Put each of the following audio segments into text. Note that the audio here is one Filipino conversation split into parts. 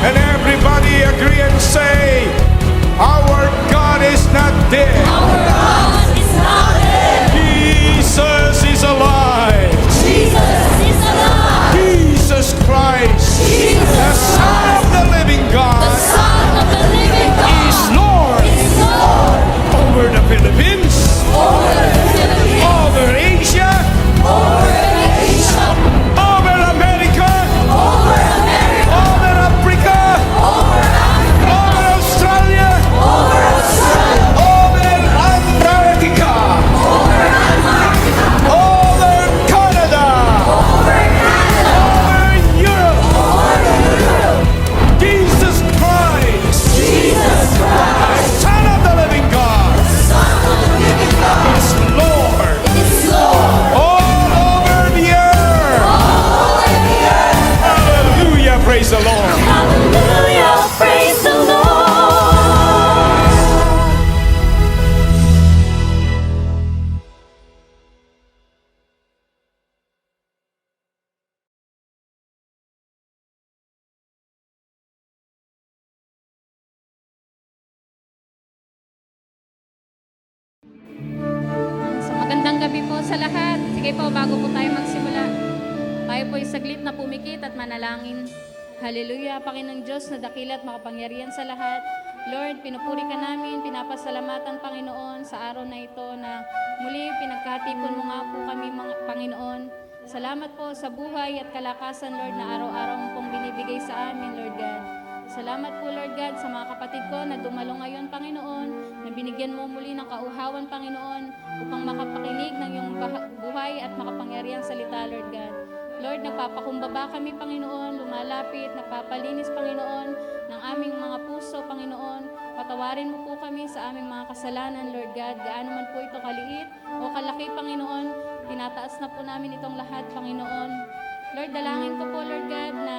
And everybody agree and say, our God is not dead. Our God is not dead. Jesus is alive. Jesus is alive. Jesus Christ, Jesus the Son of the living The God, Son of the living God is Lord is Lord over the Philippines, over the Philippines, over Asia, over Asia, over America, over America, over Africa, over Africa, over Australia, over Australia, over Antarctica, over Antarctica, over Canada, over Canada, over Europe. over Europe. Jesus Christ, Jesus Christ, Son of the living God, Son of the living God, is Lord is Lord all over the earth. all over the earth. Hallelujah, praise the Lord. Hallelujah, praise the Lord. So magandang gabi po sa lahat. Sige po, bago po tayo magsimula, tayo po ay saglit na pumikit at manalangin. Hallelujah, Panginoong Diyos na dakila at makapangyarihan sa lahat. Lord, pinupuri ka namin, pinapasalamatan Panginoon sa araw na ito na muli pinagkatipon mo nga po kami mga Panginoon. Salamat po sa buhay at kalakasan, Lord, na araw-araw mo pong binibigay sa amin, Lord God. Salamat po, Lord God, sa mga kapatid ko na dumalo ngayon, Panginoon, na binigyan mo muli ng kauhawan, Panginoon, upang makapakinig ng iyong buhay at makapangyarihang salita, Lord God. Lord, nagpapakumbaba kami, Panginoon, lumalapit, nagpapalinis, Panginoon, ng aming mga puso, Panginoon. Patawarin mo po kami sa aming mga kasalanan, Lord God. Gaano man po ito kaliit o kalaki, Panginoon, tinataas na po namin itong lahat, Panginoon. Lord, dalangin ko po, Lord God, na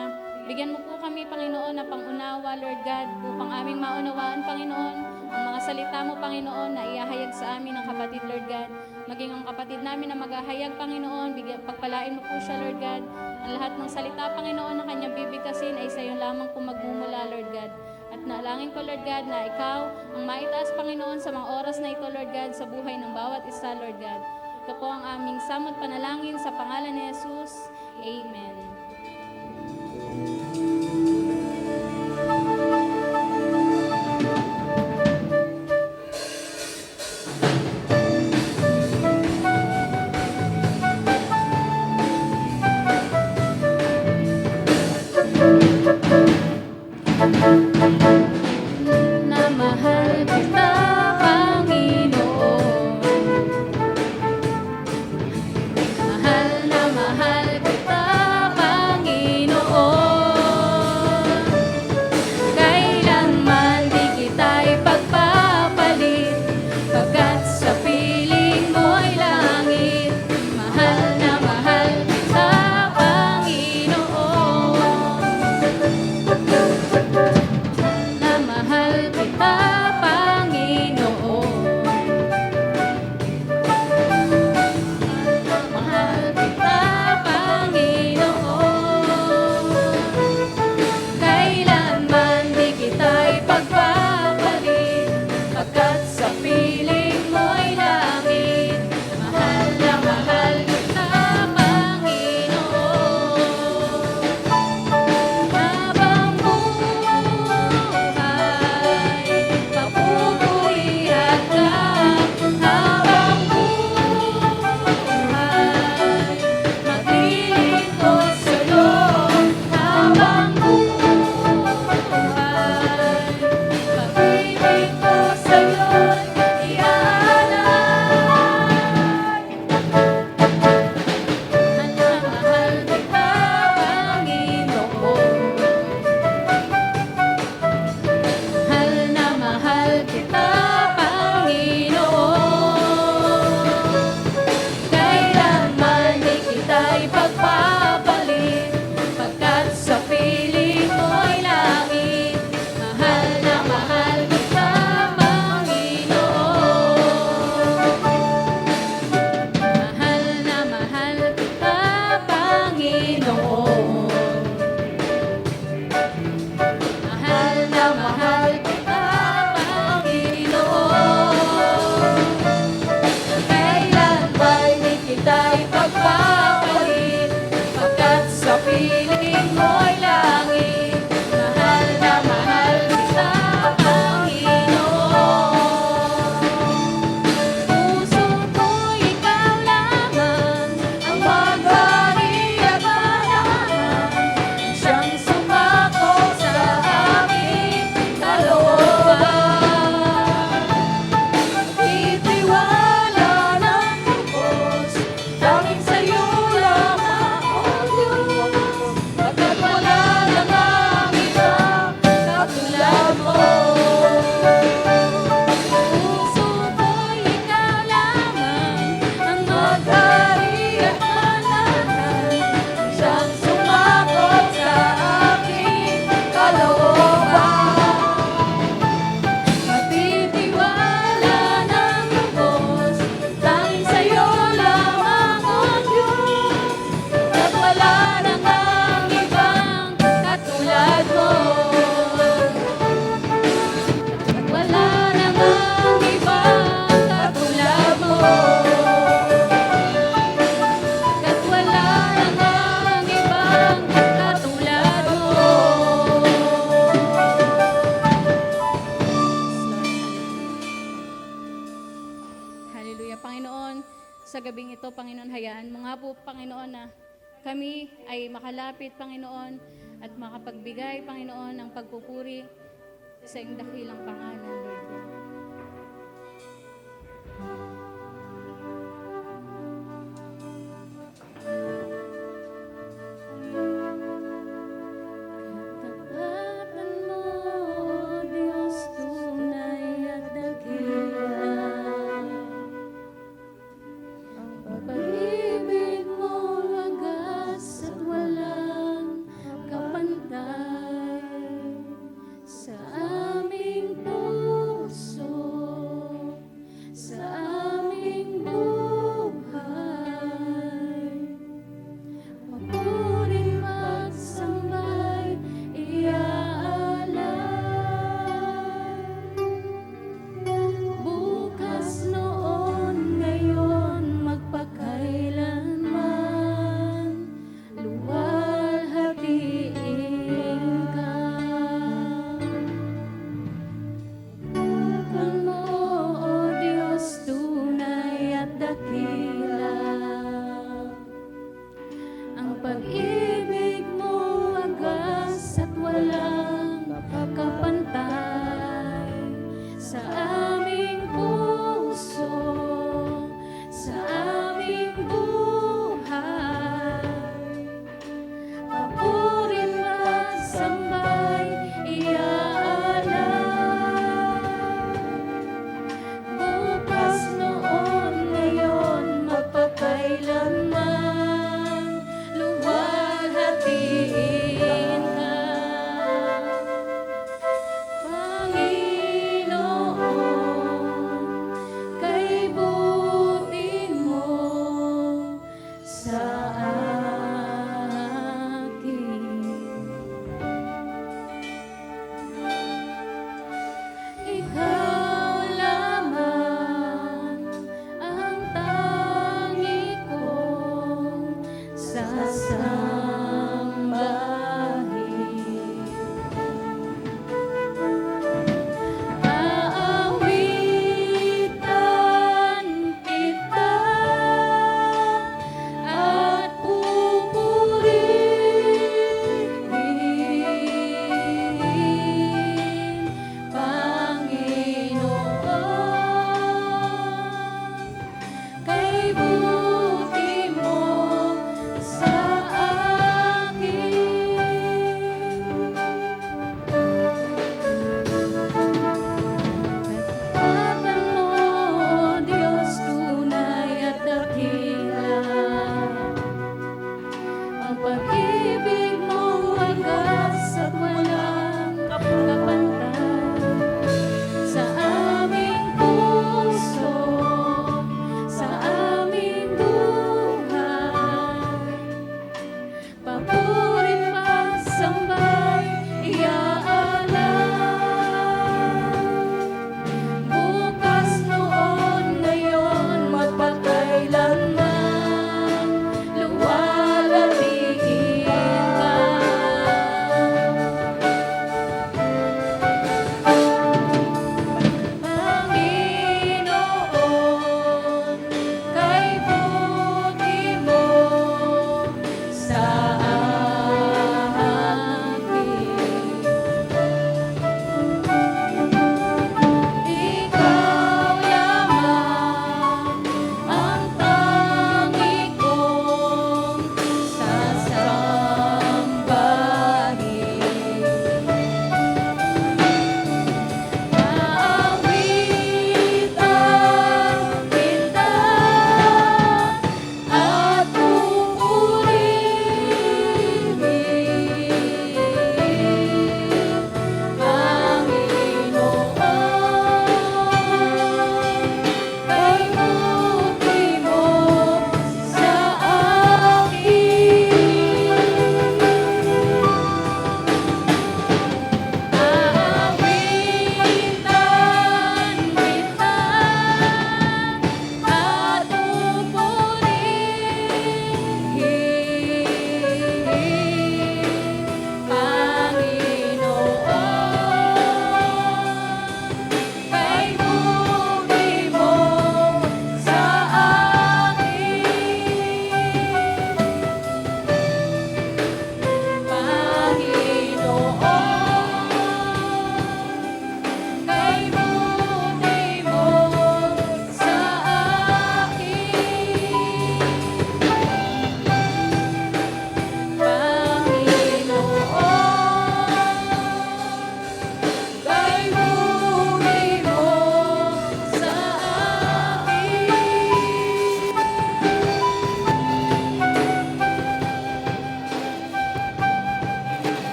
bigyan mo po kami, Panginoon, na pangunawa, Lord God, upang aming maunawaan, Panginoon, ang mga salita mo, Panginoon, na iahayag sa amin ng kapatid, Lord God. Maging ang kapatid namin na maghahayag, Panginoon, pagpalain mo po siya, Lord God. Ang lahat ng salita, Panginoon, na kanyang bibigkasin ay sa iyo lamang po magmumula, Lord God. At naalangin ko, Lord God, na ikaw ang maitaas, Panginoon, sa mga oras na ito, Lord God, sa buhay ng bawat isa, Lord God. Ito po ang aming samot panalangin sa pangalan ni Jesus. Amen. Na mahal kita, Panginoon. Mahal na mahal kita, nga po, Panginoon, na kami ay makalapit, Panginoon, at makapagbigay, Panginoon, ng pagpupuri sa iyong dakilang pangalan, Lord God. Katapatan mo, O Diyos, tunay at dakila. Ang pag-ibig mo wagas at walang kapantay sa aming puso.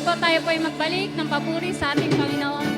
po tayo po ay magbalik ng papuri sa ating Panginoon.